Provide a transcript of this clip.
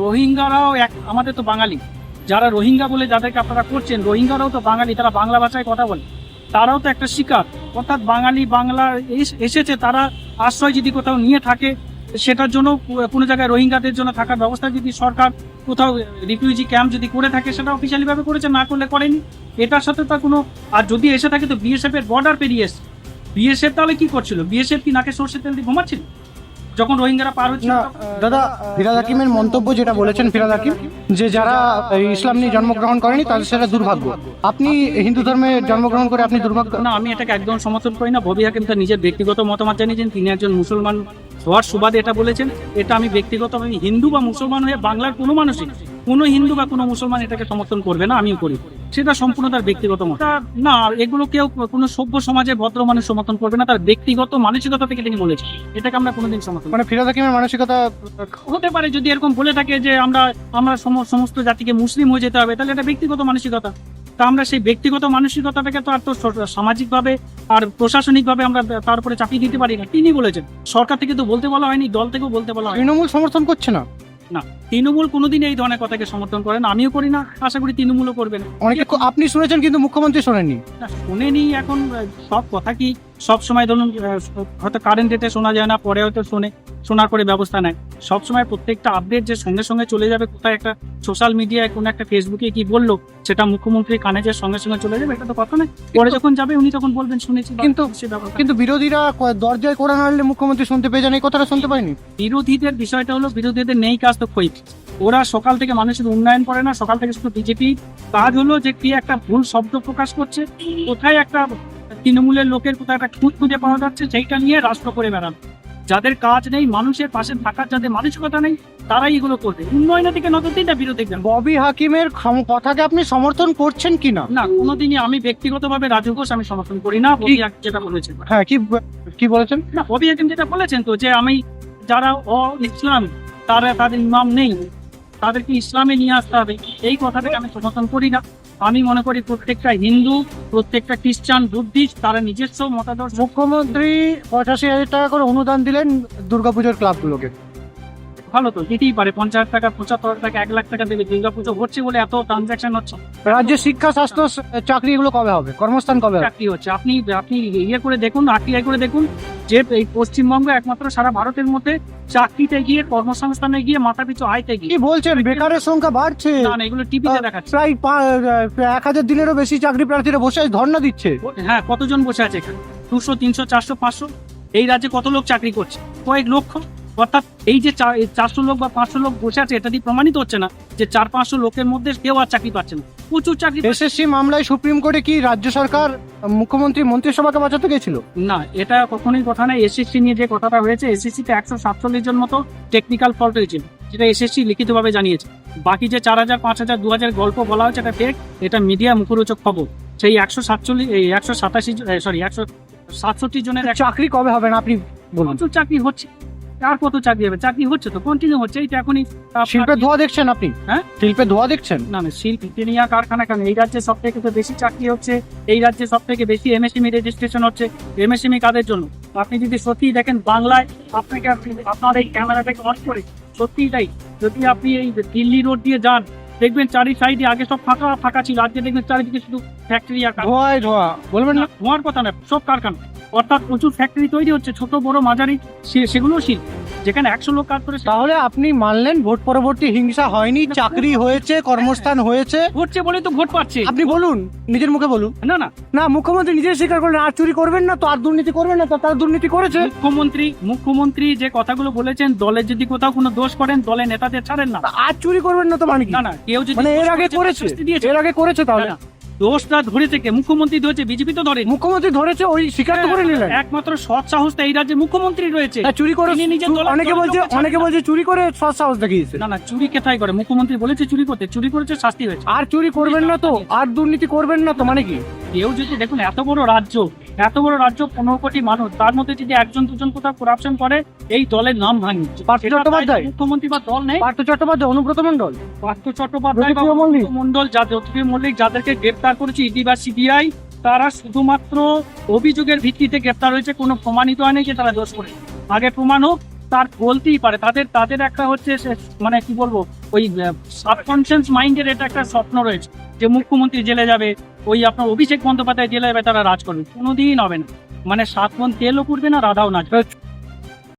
রোহিঙ্গারাও আমাদের তো বাঙালি, যারা রোহিঙ্গা বলে যাদেরকে আপনারা করছেন, রোহিঙ্গারাও তো বাঙালি, তারা বাংলা ভাষায় কথা বলে, তারাও তো একটা শিকার। অর্থাৎ বাঙালি বাংলা এসেছে, তারা আশ্রয় যদি কোথাও নিয়ে থাকে, সেটার জন্য কোনো জায়গায় রোহিঙ্গাদের জন্য থাকার ব্যবস্থা যদি সরকার কোথাও রিফিউজি ক্যাম্প যদি করে থাকে, সেটা অফিসিয়ালি ভাবে করেছে, না করলে করেনি। এটার সাথে তার কোনো, আর যদি এসে থাকে তো বিএসএফ এর বর্ডার পেরিয়ে এসছে। বিএসএফ তাহলে কি করছিল? বিএসএফ কি নাকে সর্ষে তেল দিয়ে ঘুমাচ্ছিল যখন রোহিঙ্গারা পার হচ্ছিল? না দাদা, ফিরহাদ হাকিমের মন্তব্য যেটা বলেছেন ফিরহাদ হাকিম, যে যারা ইসলাম নিয়ে জন্মগ্রহণ করেনি তাদের সেটা দুর্ভাগ্য। আপনি হিন্দু ধর্মে জন্মগ্রহণ করে আপনি দুর্ভাগ্য? না, আমি এটাকে একদম সমর্থন করি না। ববি হাকিম তার নিজের ব্যক্তিগত মতামত জানিয়েছেন, তিনি একজন মুসলমান হওয়ার সুবাদে এটা বলেছেন। এটা আমি ব্যক্তিগত, আমি হিন্দু বা মুসলমান হয়ে বাংলার কোনো মানুষই, কোনো হিন্দু বা কোনো মুসলমান এটাকে সমর্থন করবে না, আমিও করি। সেটা সম্পূর্ণ তার ব্যক্তিগত মত। না, এগুলো কেউ কোনো সভ্য সমাজে ভদ্র মানুষ সমর্থন করবে না, তার ব্যক্তিগত মানসিকতা থেকে তিনি বলেছেন। এটাকে আমরা কোনোদিন সমর্থন মানে ফিরহাদ হাকিমের মানসিকতা হতে পারে, যদি এরকম বলে থাকে যে আমরা সমস্ত জাতিকে মুসলিম হয়ে যেতে হবে, তাহলে এটা ব্যক্তিগত মানসিকতা। তা আমরা সেই ব্যক্তিগত মানসিকতাটাকে তো আর তো সামাজিকভাবে আর প্রশাসনিকভাবে আমরা তার উপরে চাপিয়ে দিতে পারি না। তিনি বলেছেন, সরকার থেকে তো বলতে বলা হয়নি, দল থেকেও বলতে বলা হয়নি। তৃণমূল সমর্থন করছে না? না, তৃণমূল কোনোদিন এই ধরনের কথাকে সমর্থন করে না, আমিও করি না, আশা করি তৃণমূলও করবে না। অনেকে আপনি শুনেছেন কিন্তু মুখ্যমন্ত্রী শোনেননি। না, শোনেনি। এখন সব কথা কি সব সময় ধরুন হয়তো কারেন্ট ডেটে শোনা যায় না, পরে হয়তো শোনার পরে ব্যবস্থা নেয়। সবসময় প্রত্যেকটা আপডেট যে সঙ্গে সঙ্গে চলে যাবে, কোথায় একটা সোশ্যাল মিডিয়ায় কোনো একটা ফেসবুকে কি বললো, সেটা মুখ্যমন্ত্রীর কানে যে সঙ্গে সঙ্গে চলে যাবে, এটা তো কথা নয়। পরে যখন যাবে উনি তখন বলবেন শুনেছি। কিন্তু বিরোধীরা দরজায় কোড়া নাড়লে মুখ্যমন্ত্রী শুনতে পেয়ে যান, এই কথাটা শুনতে পাইনি। বিরোধীদের বিষয়টা হলো, বিরোধীদের নেই কাজ তো ক্ষয়িত। ওরা সকাল থেকে মানুষের উন্নয়ন করে না, সকাল থেকে শুধু বিজেপি কাজ হলো যে কি একটা ভুল শব্দ প্রকাশ করছে, কোথায় একটা তৃণমূলের লোকের কোথায় একটা খুঁত খুঁজে পাওয়া যাচ্ছে, সেইটা নিয়ে রাষ্ট্র করে বেড়ানো। যাদের কাজ নেই, মানুষের পাশে থাকার যাদের মানসিকতা নেই, তারাই এগুলো করবে। উন্নয়নের দিকে নজর দিন না বিরোধীদের। ববি হাকিমের কথাকে আপনি সমর্থন করছেন কিনা? না, কোনোদিনই আমি ব্যক্তিগতভাবে রাজু ঘোষ আমি সমর্থন করি না। ববি হাকিম যেটা বলেছেন, হ্যাঁ, কি বলেছেন? না, ববি হাকিম যেটা বলেছেন তো, যে আমি যারা ইসলাম তাদের ইমাম নেই, তাদেরকে ইসলামে নিয়ে আসতে হবে, এই কথাটাকে আমি সমর্থন করি না। আমি মনে করি প্রত্যেকটা হিন্দু, প্রত্যেকটা খ্রিস্টান, বুদ্ধিস্ট, তারা নিজস্ব মতাদর্শ। মুখ্যমন্ত্রী 85,000 টাকা করে অনুদান দিলেন দুর্গাপুজোর ক্লাবগুলোকে। ভালো তো, দিতেই পারে। 50,000 টাকা, 75,000 টাকা, 1 লাখ টাকা দেবে। দুর্গাপুজো হচ্ছে বলে এত ট্রানজাকশন হচ্ছে। রাজ্যে শিক্ষা, স্বাস্থ্য, চাকরি এগুলো কবে হবে? কর্মস্থান কবে হবে? চাকরি হচ্ছে, আপনি ইয়ে করে দেখুন, আরটিআই করে দেখুন, যে এই পশ্চিমবঙ্গ একমাত্র সারা ভারতের মধ্যে চাকরিতে গিয়ে, কর্মসংস্থানে গিয়ে, মাথাপিছু আয়তে গিয়ে। কি বলছেন? বেকারের সংখ্যা বাড়ছে। না, এগুলো টিভিতে দেখাচ্ছে। প্রায় 1000 দিনেরও বেশি চাকরি প্রার্থীরা বসে ধর্ণা দিচ্ছে। হ্যাঁ, কতজন বসে আছে এখানে? 200, 300, 400, 500। এই রাজ্যে কত লোক চাকরি করছে? কয়েক লক্ষ। অর্থাৎ এই যে 400 লোক বা 500 লোক বসে আছে, এটা দিয়ে প্রমাণিত হচ্ছে না যে 400-500 লোকের মধ্যে কেউ আর চাকরি পাচ্ছে না? প্রচুর চাকরি। এসএসসি মামলায় সুপ্রিম কোর্টে কি রাজ্য সরকার মুখ্যমন্ত্রী মন্ত্রিসভাকে বাঁচাতে গেছিল? না, এটা কখনোই কথা নাই। এসএসসি নিয়ে যে কথাটা হয়েছে, এসএসসিতে 147 জন মতো টেকনিক্যাল ফল্ট হয়েছিল, যেটা এসএসসি লিখিতভাবে জানিয়েছে। বাকি যে 4000, 5000, 2000 গল্প বলা হচ্ছে, এটা ফেক, এটা মিডিয়া মুখরোচক খবর। সেই 167 জনের চাকরি কবে হবে না আপনি বলুন? প্রচুর চাকরি হচ্ছে। আর কত চাকরি হবে? চাকরি হচ্ছে তো, কন্টিনিউ হচ্ছে। এইটা এখনই শিল্পের ধোয়া দেখছেন আপনি? হ্যাঁ, শিল্পের ধোয়া দেখছেন? না, শিল্প ইঞ্জিনিয়া কারখানা কেন? এই রাজ্যে সব থেকে তো বেশি চাকরি হচ্ছে, এই রাজ্যে সব থেকে বেশি এমএসএমই রেজিস্ট্রেশন হচ্ছে। এমএসএমই কাদের জন্য? আপনি যদি সত্যিই দেখেন বাংলায়, আপনার এই ক্যামেরাটাকে অন করে সত্যিই তাই, যদি আপনি এই দিল্লি রোড দিয়ে যান, দেখবেন চারি সাইডে আগে সব ফাঁকা ফাঁকা ছিল, আজকে দেখবেন চারিদিকে শুধু ফ্যাক্টরি আর ধোঁয়ায় ধোঁয়া। বলবেন না? ধোঁয়ার কথা না, সব কারখানা। অর্থাৎ প্রচুর ফ্যাক্টরি তৈরি হচ্ছে, ছোট বড় মাঝারি, সেগুলোও শিল্প, যেখানে 100 লোক কাজ করে। তাহলে আপনি মানলেন ভোট পরবর্তী হিংসা হয়নি, চাকরি হয়েছে, কর্মস্থান হয়েছে। হচ্ছে বলে তো ভোট পাচ্ছে। আপনি বলুন, নিজের মুখে বলুন। না না, না, মুখ্যমন্ত্রী নিজে স্বীকার করলেন আর চুরি করবেন না তো, আর দুর্নীতি করবেন না তো, তার দুর্নীতি করেছে। মুখ্যমন্ত্রী যে কথাগুলো বলেছেন, দলের যদি কোথাও কোনো দোষ করেন, দলের নেতাদের ছাড়েন না। আর চুরি করবেন না তো মানে কি? না না, কেউ যদি মানে এর আগে করেছে তাহলে দোষটা ধরেছে কে? মুখ্যমন্ত্রী ধরেছে, বিজেপি তো ধরে। মুখ্যমন্ত্রী ধরেছে, ওই স্বীকার তো করে নিলেন। একমাত্র সৎ সাহসটা এই রাজ্যে মুখ্যমন্ত্রী রয়েছে। চুরি করে অনেকে বলছে চুরি করে সৎ সাহস দেখিয়েছে। না না, চুরি কোথায় করে? মুখ্যমন্ত্রী বলেছে চুরি করতে, চুরি করেছে, শাস্তি হয়েছে। আর চুরি করবেন না তো, আর দুর্নীতি করবেন না তো মানে কি? কেউ যদি দেখুন, এত বড় রাজ্য, 15 কোটি মানুষ, তার মধ্যে যদি 1জন 2জন কোথাও করাপশন করে, এই দলের নাম ভাঙি। পার্থ চট্টোপাধ্যায় মুখ্যমন্ত্রী বা দল নেই। পার্থ চট্টোপাধ্যায়, অনুব্রত মণ্ডল, জ্যোতিপ্রিয় মল্লিক, যাদেরকে গ্রেপ্তার করেছে ইডি বা সিবিআই, তারা শুধুমাত্র অভিযোগের ভিত্তিতে গ্রেপ্তার হয়েছে, কোনো প্রমাণিত হয়নি যে তারা দোষ করে। আগে প্রমাণ হোক, তার বলতেই পারে, তাদের একটা হচ্ছে মানে কি বলবো, ওই সাবকনসিয়াস মাইন্ডের এটা একটা স্বপ্ন রয়েছে যে মুখ্যমন্ত্রী জেলে যাবে, ওই আপনার অভিষেক বন্দ্যোপাধ্যায় জেলে যাবে, তারা রাজ করবে। কোনোদিন হবে না, মানে 7 মণ তেলও পুড়বে না, রাধাও নাচবে।